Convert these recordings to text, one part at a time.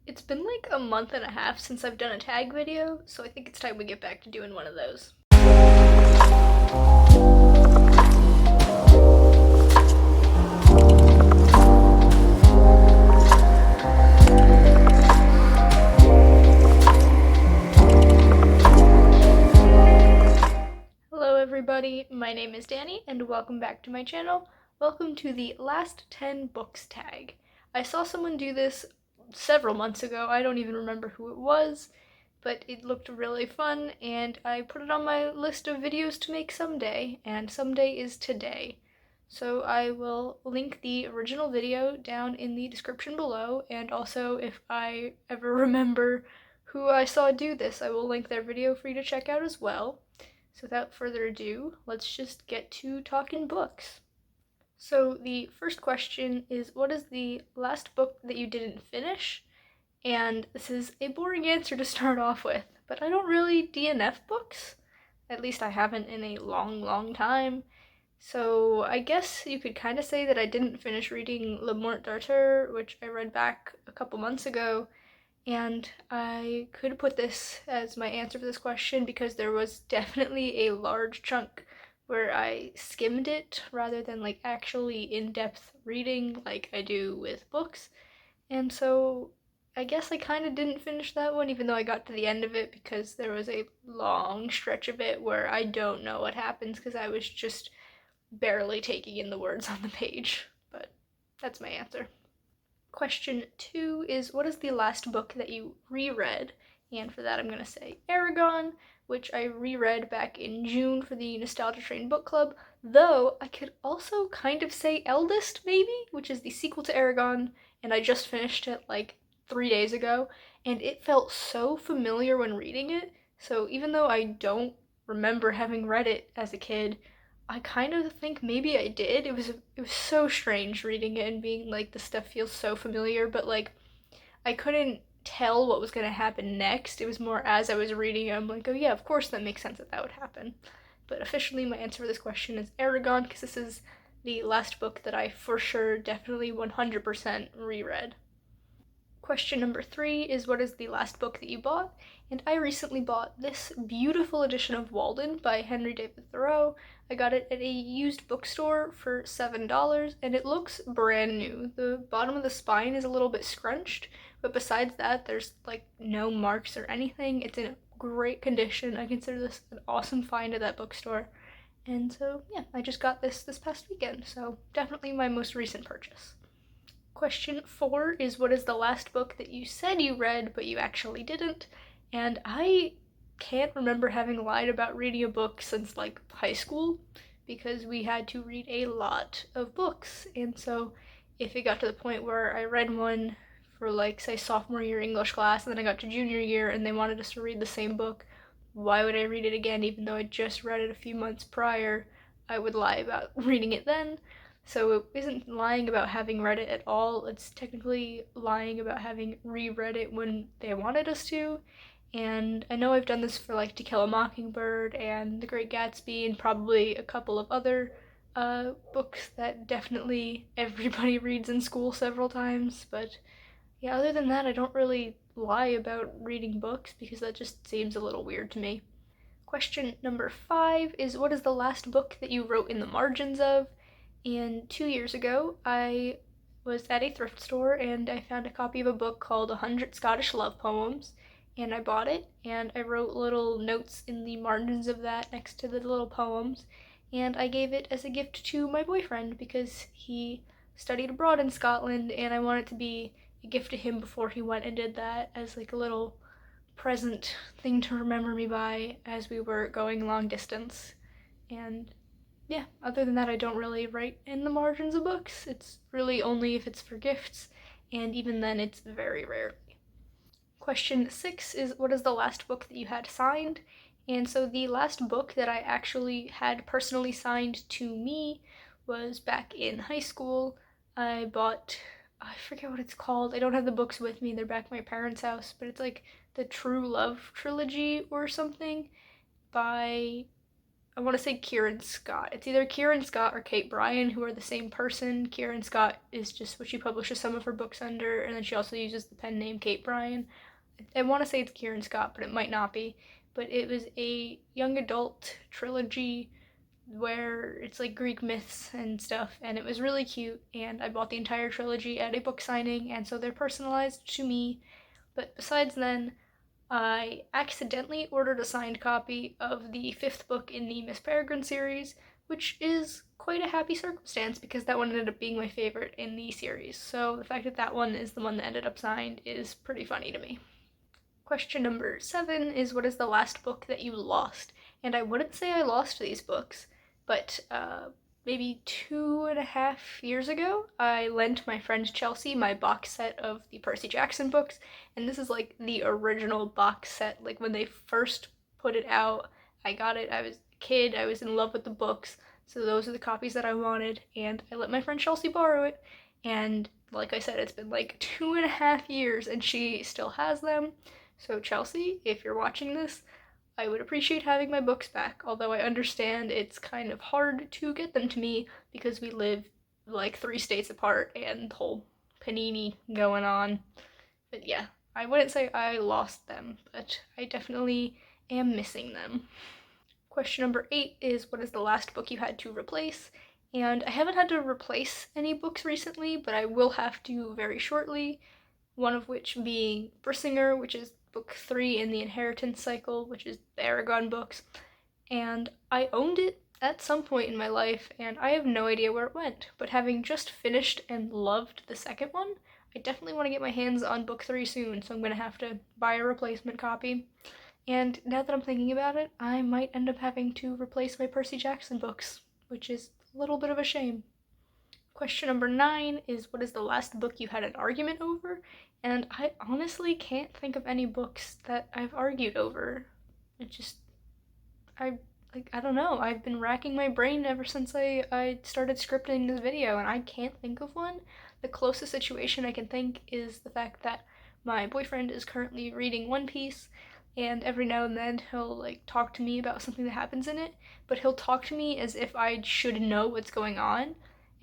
It's been like a month and a half since I've done a tag video, so I think it's time we get back to doing one of those. Hello everybody, my name is Danny and welcome back to my channel. Welcome to the last 10 books tag. I saw someone do this several months ago, I don't even remember who it was, but it looked really fun and I put it on my list of videos to make someday, and someday is today. So I will link the original video down in the description below, and also if I ever remember who I saw do this, I will link their video for you to check out as well. So without further ado, let's just get to talking books. So the first question is, what is the last book that you didn't finish? And this is a boring answer to start off with, but I don't really DNF books. At least I haven't in a long time. So I guess you could kind of say that I didn't finish reading Le Morte d'Arthur, which I read back a couple months ago, and I could put this as my answer for this question because there was definitely a large chunk where I skimmed it rather than like actually in-depth reading like I do with books. And so I guess I kind of didn't finish that one even though I got to the end of it because there was a long stretch of it where I don't know what happens because I was just barely taking in the words on the page. But that's my answer. Question 2 is, what is the last book that you reread? And for that I'm going to say Eragon, which I reread back in June for the Nostalgia Train book club, though I could also kind of say Eldest maybe, which is the sequel to Eragon, and I just finished it like 3 days ago, and it felt so familiar when reading it, so even though I don't remember having read it as a kid, I kind of think maybe I did. It was so strange reading it and being like this stuff feels so familiar, but like I couldn't tell what was going to happen next. It was more as I was reading it, I'm like, oh yeah, of course that makes sense that that would happen. But officially my answer for this question is Eragon because this is the last book that I for sure definitely 100% reread. Question number 3 is, what is the last book that you bought? And I recently bought this beautiful edition of Walden by Henry David Thoreau. I got it at a used bookstore for $7 and it looks brand new. The bottom of the spine is a little bit scrunched, but besides that there's like no marks or anything. It's in great condition. I consider this an awesome find at that bookstore. And so yeah, I just got this past weekend, so definitely my most recent purchase. Question 4 is, what is the last book that you said you read but you actually didn't? And I can't remember having lied about reading a book since like high school because we had to read a lot of books. And so if it got to the point where I read one for like say sophomore year English class and then I got to junior year and they wanted us to read the same book, why would I read it again even though I just read it a few months prior? I would lie about reading it then. So it isn't lying about having read it at all, it's technically lying about having reread it when they wanted us to. And I know I've done this for like To Kill a Mockingbird and The Great Gatsby and probably a couple of other books that definitely everybody reads in school several times, but yeah, other than that I don't really lie about reading books because that just seems a little weird to me. Question number 5 is, what is the last book that you wrote in the margins of? And 2 years ago, I was at a thrift store and I found a copy of a book called 100 Scottish Love Poems, and I bought it and I wrote little notes in the margins of that next to the little poems, and I gave it as a gift to my boyfriend because he studied abroad in Scotland and I wanted to be a gift to him before he went and did that as like a little present thing to remember me by as we were going long distance. And yeah, other than that, I don't really write in the margins of books. It's really only if it's for gifts, and even then, it's very rarely. Question 6 is, what is the last book that you had signed? And so the last book that I actually had personally signed to me was back in high school. I bought, I forget what it's called. I don't have the books with me. They're back at my parents' house, but it's like the True Love trilogy or something by I want to say Kieran Scott. It's either Kieran Scott or Kate Bryan, who are the same person. Kieran Scott is just what she publishes some of her books under, and then she also uses the pen name Kate Bryan. I want to say it's Kieran Scott, but it might not be. But it was a young adult trilogy where it's like Greek myths and stuff, and it was really cute, and I bought the entire trilogy at a book signing, and so they're personalized to me. But besides then, I accidentally ordered a signed copy of the fifth book in the Miss Peregrine series, which is quite a happy circumstance because that one ended up being my favorite in the series. So the fact that that one is the one that ended up signed is pretty funny to me. Question number 7 is, what is the last book that you lost? And I wouldn't say I lost these books, but maybe 2.5 years ago, I lent my friend Chelsea my box set of the Percy Jackson books, and this is like the original box set. Like when they first put it out, I got it. I was a kid, I was in love with the books, so those are the copies that I wanted, and I let my friend Chelsea borrow it, and like I said, it's been like 2.5 years, and she still has them. So Chelsea, if you're watching this, I would appreciate having my books back, although I understand it's kind of hard to get them to me because we live like 3 states apart and the whole panini going on. But yeah, I wouldn't say I lost them, but I definitely am missing them. Question number 8 is, what is the last book you had to replace? And I haven't had to replace any books recently, but I will have to very shortly, one of which being Brissinger, which is book 3 in the Inheritance Cycle, which is the Aragon books, and I owned it at some point in my life, and I have no idea where it went, but having just finished and loved the second one, I definitely want to get my hands on book 3 soon, so I'm going to have to buy a replacement copy. And now that I'm thinking about it, I might end up having to replace my Percy Jackson books, which is a little bit of a shame. Question number 9 is, what is the last book you had an argument over? And I honestly can't think of any books that I've argued over. I don't know. I've been racking my brain ever since I started scripting this video, and I can't think of one. The closest situation I can think is the fact that my boyfriend is currently reading One Piece, and every now and then he'll like talk to me about something that happens in it, but he'll talk to me as if I should know what's going on.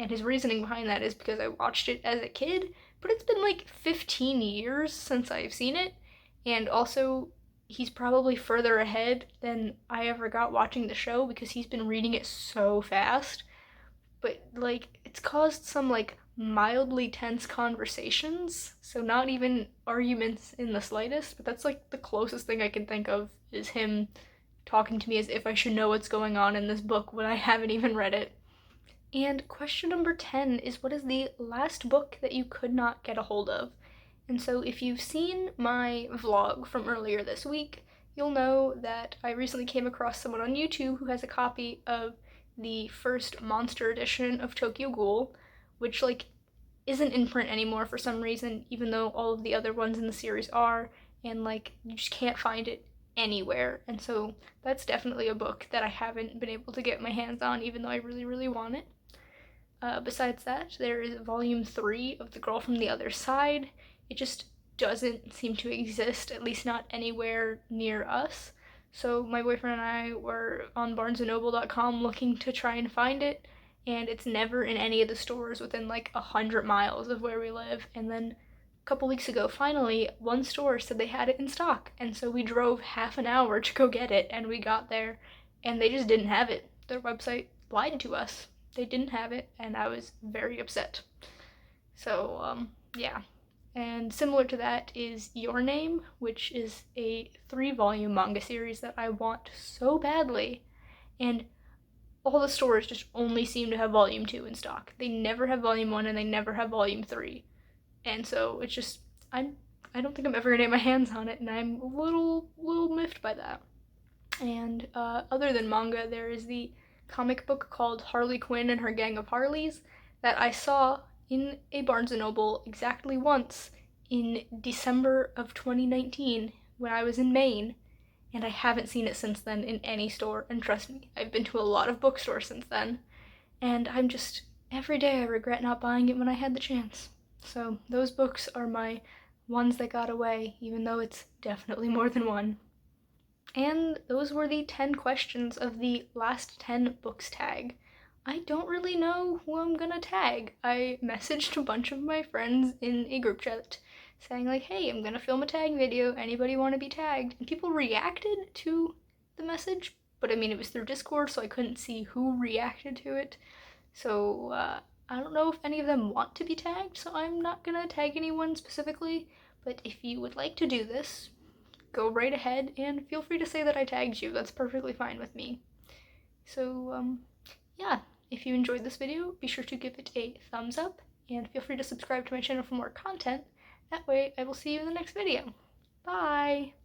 And his reasoning behind that is because I watched it as a kid, but it's been like 15 years since I've seen it, and also he's probably further ahead than I ever got watching the show because he's been reading it so fast. But like it's caused some like mildly tense conversations, so not even arguments in the slightest, but that's like the closest thing I can think of is him talking to me as if I should know what's going on in this book when I haven't even read it. And question number 10 is, what is the last book that you could not get a hold of? And so if you've seen my vlog from earlier this week, you'll know that I recently came across someone on YouTube who has a copy of the first Monster edition of Tokyo Ghoul, which like isn't in print anymore for some reason, even though all of the other ones in the series are, and like you just can't find it anywhere. And so that's definitely a book that I haven't been able to get my hands on, even though I really, really want it. Besides that, there is volume 3 of The Girl from the Other Side. It just doesn't seem to exist, at least not anywhere near us. So my boyfriend and I were on barnesandnoble.com looking to try and find it, and it's never in any of the stores within like 100 miles of where we live. And then a couple weeks ago, finally, one store said they had it in stock, and so we drove half an hour to go get it, and we got there, and they just didn't have it. Their website lied to us. They didn't have it, and I was very upset. So, yeah. And similar to that is Your Name, which is a 3-volume manga series that I want so badly, and all the stores just only seem to have volume 2 in stock. They never have volume 1 and they never have volume 3. And so it's just, I don't think I'm ever gonna get my hands on it, and I'm a little miffed by that. And other than manga, there is the comic book called Harley Quinn and Her Gang of Harleys that I saw in a Barnes & Noble exactly once in December of 2019 when I was in Maine, and I haven't seen it since then in any store, and trust me, I've been to a lot of bookstores since then, and I'm just, every day I regret not buying it when I had the chance. So those books are my ones that got away, even though it's definitely more than one. And those were the 10 questions of the last 10 books tag. I don't really know who I'm gonna tag. I messaged a bunch of my friends in a group chat saying like, hey, I'm gonna film a tag video, anybody want to be tagged? And people reacted to the message, but I mean it was through Discord, so I couldn't see who reacted to it. So I don't know if any of them want to be tagged, so I'm not gonna tag anyone specifically, but if you would like to do this, go right ahead and feel free to say that I tagged you. That's perfectly fine with me. So, yeah, if you enjoyed this video, be sure to give it a thumbs up and feel free to subscribe to my channel for more content. That way, I will see you in the next video. Bye!